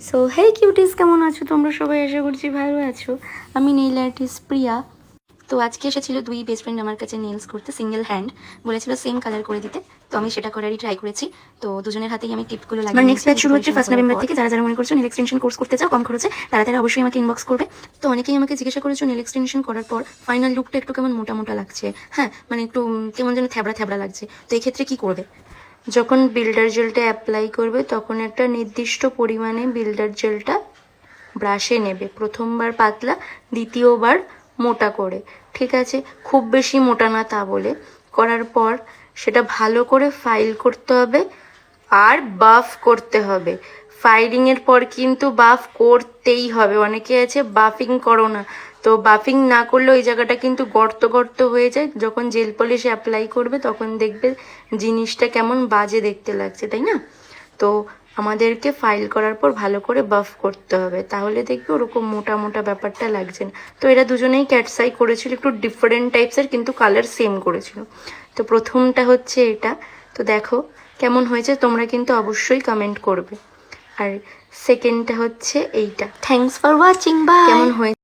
So hey cuties, কেমন আছো তোমরা সবাই? আশা করছি ভালো আছো। আমি নেইল আর্টিস্ট প্রিয়া। তো আজকে এসেছিল দুই বেস্ট ফ্রেন্ড আমার কাছে নেলস করতে, সিঙ্গেল হ্যান্ড বলেছিল সেম কালার করে দিতে। তো আমি সেটা করারই ট্রাই করেছি। তো দুজনের হাতেই আমি টিপগুলো লাগিয়ে নেক্সট ব্যাচ শুরু হচ্ছে 1 নভেম্বর থেকে। যারা যারা মনে করছো নেল এক্সটেনশন কোর্স করতে চাও কম খরচে, তারা তারা অবশ্যই আমাকে ইনবক্স করবে। তো অনেকেই আমাকে জিজ্ঞাসা করেছো নেল এক্সটেনশন করার পর ফাইনাল লুকটা একটু কেমন মোটা মোটা লাগছে, হ্যাঁ মানে একটু কেমন যেন থ্যাবড়া থ্যাবড়া লাগছে। তো এই ক্ষেত্রে কি করবে? যখন বিল্ডার জেলটা অ্যাপ্লাই করবে তখন একটা নির্দিষ্ট পরিমাণে বিল্ডার জেলটা ব্রাশে নেবে। প্রথমবার পাতলা, দ্বিতীয়বার মোটা করে, ঠিক আছে? খুব বেশি মোটা না তা বলে। করার পর সেটা ভালো করে ফাইল করতে হবে আর বাফ করতে হবে। ফাইলিংয়ের পর কিন্তু বাফ করতেই হবে। অনেকে আছে বাফিং করো না, তো বাফিং না করলে ওই জায়গাটা কিন্তু গর্ত গর্ত হয়ে যায়। যখন জেল পলিশ অ্যাপ্লাই করবে তখন দেখবে জিনিসটা কেমন বাজে দেখতে লাগছে, তাই না? তো আমাদেরকে ফাইল করার পর ভালো করে বাফ করতে হবে, তাহলে দেখবে ওরকম মোটা মোটা ব্যাপারটা লাগছে না। তো এরা দুজনেই ক্যাটসাই করেছিল, একটু ডিফারেন্ট টাইপসের, কিন্তু কালার সেম করেছিল। তো প্রথমটা হচ্ছে এটা। তো দেখো কেমন হয়েছে, তোমরা কিন্তু অবশ্যই কমেন্ট করবে। আর সেকেন্ডটা হচ্ছে এইটা। Thanks for watching, bye. কেমন হয়েছে?